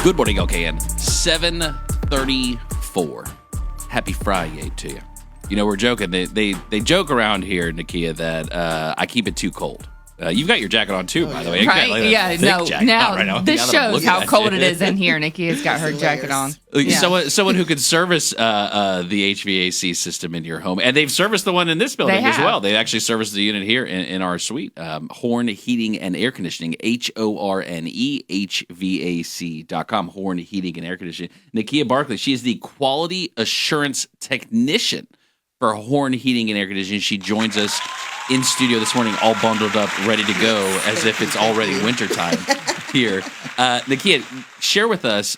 Good morning, LKN. 7:34. Happy Friday to you. You know, we're joking. They joke around here, Nikkia, that I keep it too cold. You've got your jacket on too, by the way. Right? Like Now this shows how cold it is in here. Nikkia's got her jacket on. Yeah. Someone who could service the HVAC system in your home, and they've serviced the one in this building as well. They actually serviced the unit here in our suite. Horne Heating and Air Conditioning, HorneHVAC.com. Horne Heating and Air Conditioning. Nikkia Barkley, she is the quality assurance technician for Horne Heating and Air Conditioning. She joins us in studio this morning, all bundled up, ready to go, as if it's already wintertime here. Nikkia, share with us.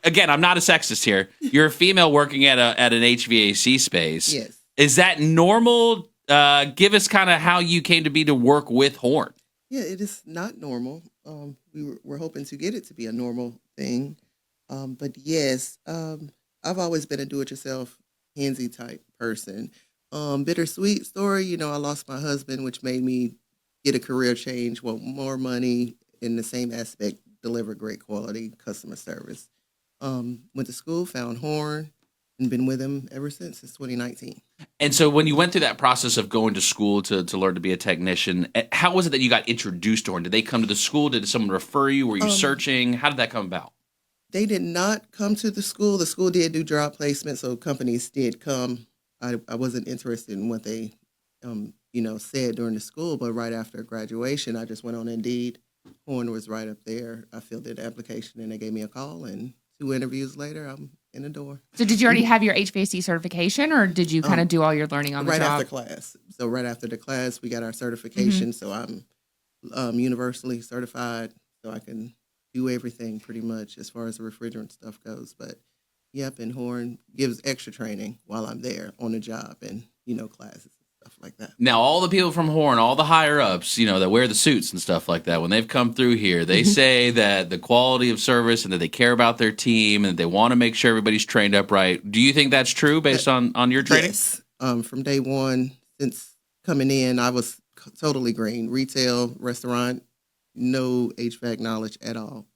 Again, I'm not a sexist here. You're a female working at an HVAC space. Yes. Is that normal? Give us kind of how you came to be to work with Horne. Yeah, it is not normal. We're hoping to get it to be a normal thing. But yes, I've always been a do-it-yourself, handsy type person. Bittersweet story, I lost my husband, which made me get a career change, want more money in the same aspect, deliver great quality customer service. Went to school, found Horne, and been with him ever since 2019. And so when you went through that process of going to school to learn to be a technician, how was it that you got introduced to Horne? Did they come to the school? Did someone refer you? Were you searching? How did that come about? They did not come to the school. The school did do job placement, so companies did come. I wasn't interested in what they, said during the school, but right after graduation, I just went on Indeed. Horne was right up there. I filled in the application, and they gave me a call, and 2 interviews later, I'm in the door. So did you already have your HVAC certification, or did you kind of do all your learning on the job? Right after class. So right after the class, we got our certification, so I'm universally certified, so I can do everything pretty much as far as the refrigerant stuff goes, but yep, and Horne gives extra training while I'm there on the job and, classes and stuff like that. Now, all the people from Horne, all the higher-ups, that wear the suits and stuff like that, when they've come through here, they say that the quality of service and that they care about their team and that they want to make sure everybody's trained up right. Do you think that's true based on your training? Yes. From day one, since coming in, I was totally green. Retail, restaurant, no HVAC knowledge at all,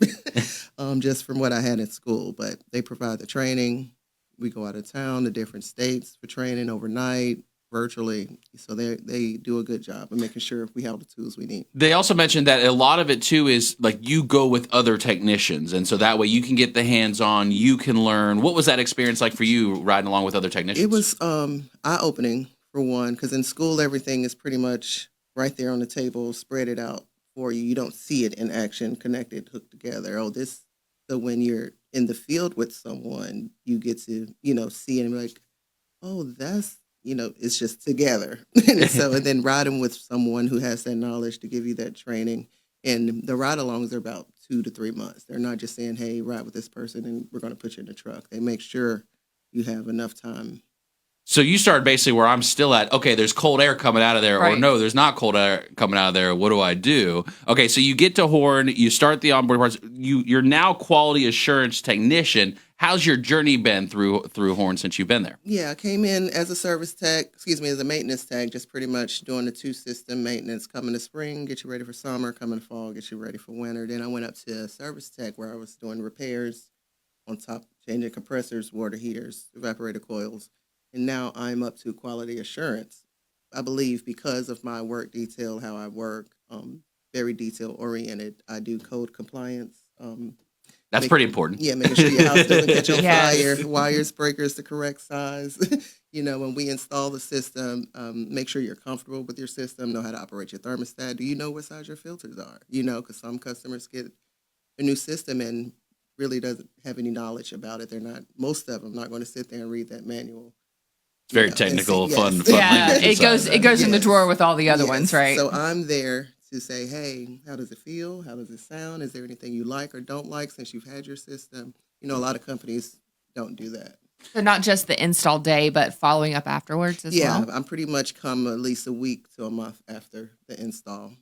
just from what I had in school. But they provide the training. We go out of town to different states for training overnight, virtually. So they do a good job of making sure we have the tools we need. They also mentioned that a lot of it, too, is like you go with other technicians. And so that way you can get the hands-on, you can learn. What was that experience like for you riding along with other technicians? It was eye-opening, for one, because in school everything is pretty much right there on the table, spread it out for you. You don't see it in action, connected, hooked together. So when you're in the field with someone, you get to, see it and be like, oh, that's, it's just together. And then riding with someone who has that knowledge to give you that training. And the ride-alongs are about 2 to 3 months. They're not just saying, hey, ride with this person and we're going to put you in the truck. They make sure you have enough time. So you started basically where I'm still at. Okay, there's cold air coming out of there, right. Or no, there's not cold air coming out of there. What do I do? Okay, so you get to Horne, you start the onboard parts. You're now quality assurance technician. How's your journey been through Horne since you've been there? Yeah, I came in as a as a maintenance tech, just pretty much doing the 2-system maintenance. Coming to spring, get you ready for summer. Coming to fall, get you ready for winter. Then I went up to service tech where I was doing repairs on top, changing compressors, water heaters, evaporator coils. And now I'm up to quality assurance. I believe because of my work detail, how I work, very detail oriented. I do code compliance. That's pretty important. Yeah, making sure your house doesn't catch on Yes. fire, wires, breakers the correct size. When we install the system, make sure you're comfortable with your system, know how to operate your thermostat. Do you know what size your filters are? Because some customers get a new system and really doesn't have any knowledge about it. Most of them not going to sit there and read that manual. It's very technical, yes. fun. Yeah, language it goes in the drawer with all the other ones, right? So I'm there to say, hey, how does it feel? How does it sound? Is there anything you like or don't like since you've had your system? A lot of companies don't do that. So not just the install day, but following up afterwards as well? Yeah, I'm pretty much come at least a week to a month after the install,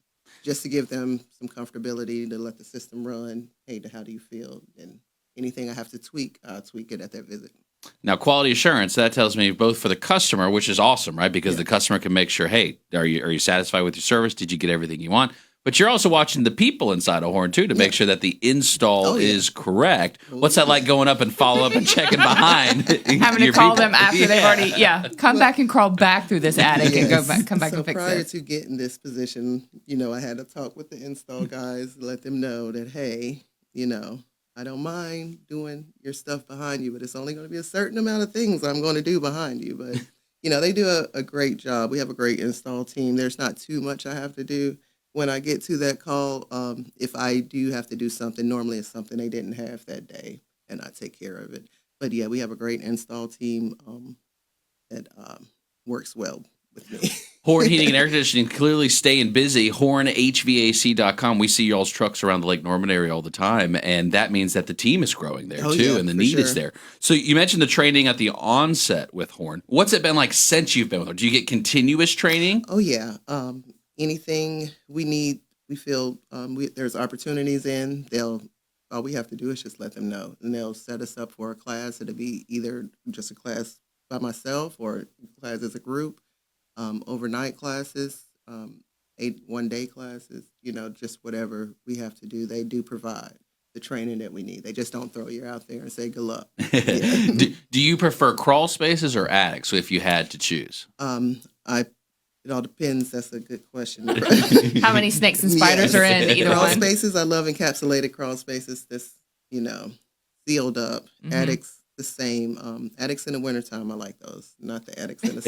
just to give them some comfortability to let the system run. Hey, how do you feel? And anything I have to tweak, I'll tweak it at that visit. Now, quality assurance, that tells me both for the customer, which is awesome, right? Because the customer can make sure, hey, are you satisfied with your service? Did you get everything you want? but you're also watching the people inside of Horne too to make sure that the install is correct. What's that like going up and follow up and checking behind? Having to call them after they've already, come back and crawl back through this attic and come back and fix prior it. to getting this position, I had to talk with the install guys, let them know that, hey, I don't mind doing your stuff behind you, but it's only going to be a certain amount of things I'm going to do behind you. But, they do a great job. We have a great install team. There's not too much I have to do. When I get to that call, if I do have to do something, normally it's something they didn't have that day, and I take care of it. But, yeah, we have a great install team that works well with me. Horne Heating and Air Conditioning, clearly staying busy. HorneHVAC.com. We see y'all's trucks around the Lake Norman area all the time, and that means that the team is growing there too, and the need is there. So you mentioned the training at the onset with Horne. What's it been like since you've been with Horne? Do you get continuous training? Oh, yeah. Anything we need, we feel there's opportunities in, all we have to do is just let them know, and they'll set us up for a class. It'll be either just a class by myself or a class as a group. Overnight classes, 8 one-day classes, just whatever we have to do. They do provide the training that we need. They just don't throw you out there and say good luck. Yeah. Do you prefer crawl spaces or attics? So if you had to choose, it all depends. That's a good question. How many snakes and spiders are in either crawl one? Spaces, I love encapsulated crawl spaces. That's sealed up. Mm-hmm. Attics. The same. Attics in the wintertime, I like those, not the attics in the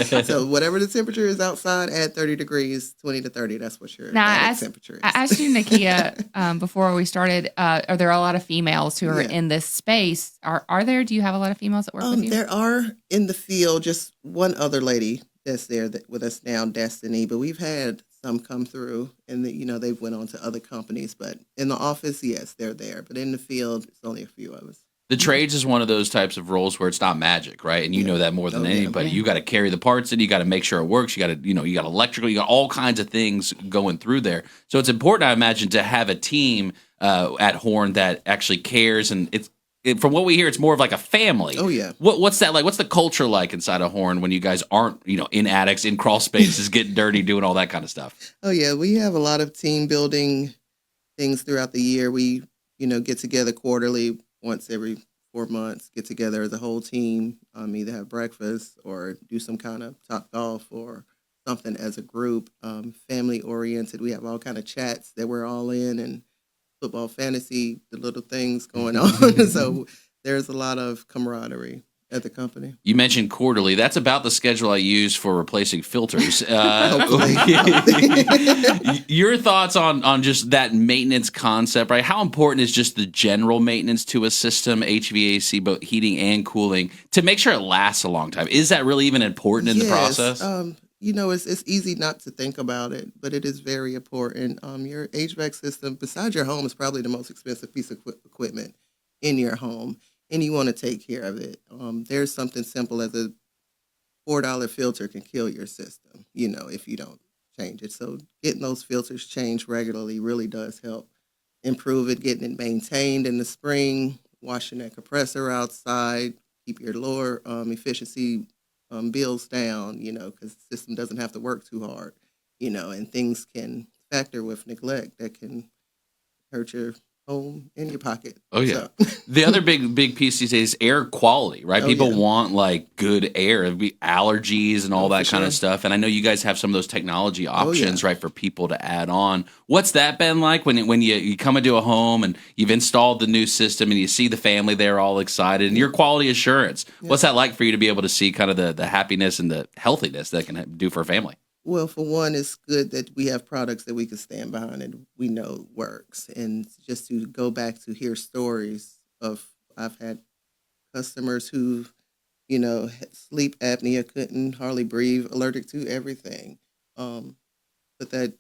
summer. So whatever the temperature is outside, add 30 degrees, 20 to 30, that's what your attic temperature is. I asked you, Nikkia, before we started, are there a lot of females who are in this space? Are there? Do you have a lot of females that work with you? There are in the field, just one other lady that's there with us now, Destiny, but we've had some come through, and they've went on to other companies, but in the office, yes, they're there, but in the field, it's only a few of us. The trades is one of those types of roles where it's not magic, right? And you know that more than anybody. You got to carry the parts in, you got to make sure it works. You got to, you got electrical, you got all kinds of things going through there. So it's important, I imagine, to have a team at Horne that actually cares. And from what we hear, it's more of like a family. Oh yeah. What's that like? What's the culture like inside of Horne when you guys aren't, in attics, in crawl spaces, getting dirty, doing all that kind of stuff? Oh yeah, we have a lot of team building things throughout the year. We, get together quarterly. Once every 4 months, get together as a whole team, either have breakfast or do some kind of top golf or something as a group, family oriented. We have all kind of chats that we're all in, and football fantasy, the little things going on. So there's a lot of camaraderie at the company. You mentioned quarterly. That's about the schedule I use for replacing filters. Your thoughts on just that maintenance concept, right? How important is just the general maintenance to a system, HVAC, both heating and cooling, to make sure it lasts a long time? Is that really even important in the process? It's easy not to think about it, but it is very important. Your HVAC system, besides your home, is probably the most expensive piece of equipment in your home, and you want to take care of it. There's something simple as a $4 filter can kill your system, if you don't change it. So getting those filters changed regularly really does help improve it, getting it maintained in the spring, washing that compressor outside, keep your lower efficiency bills down, because the system doesn't have to work too hard, and things can factor with neglect that can hurt your home in your pocket. Oh yeah. So. The other big piece these days is air quality, right? People want like good air, allergies and all that kind of stuff. And I know you guys have some of those technology options, right, for people to add on. What's that been like when you come into a home and you've installed the new system and you see the family there all excited and your quality assurance? What's that like for you to be able to see kind of the happiness and the healthiness that can do for a family? Well, for one, it's good that we have products that we can stand behind and we know works. And just to go back to hear stories of, I've had customers who, had sleep apnea, couldn't hardly breathe, allergic to everything. But that,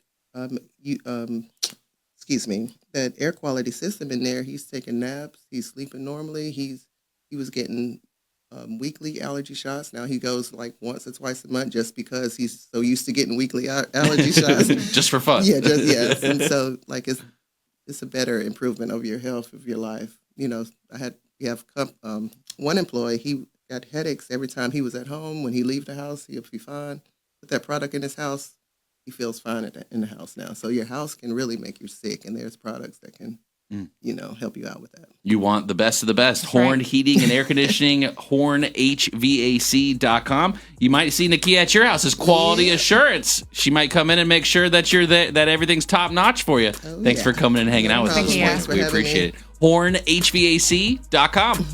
that air quality system in there, he's taking naps, he's sleeping normally, he was getting weekly allergy shots. Now he goes like once or twice a month just because he's so used to getting weekly allergy shots. Just for fun. Yes. And so like it's a better improvement of your health, of your life. We have one employee, he got headaches every time he was at home. When he leave the house, he'll be fine. Put that product in his house, he feels fine in the house now. So your house can really make you sick, and there's products that can, help you out with that. You want the best of the best. Horne Heating and Air Conditioning, hornehvac.com. You might see Nikkia at your house as quality assurance. She might come in and make sure that you're that everything's top notch for you. Thanks for coming and hanging out with us. Thanks We appreciate it. hornehvac.com.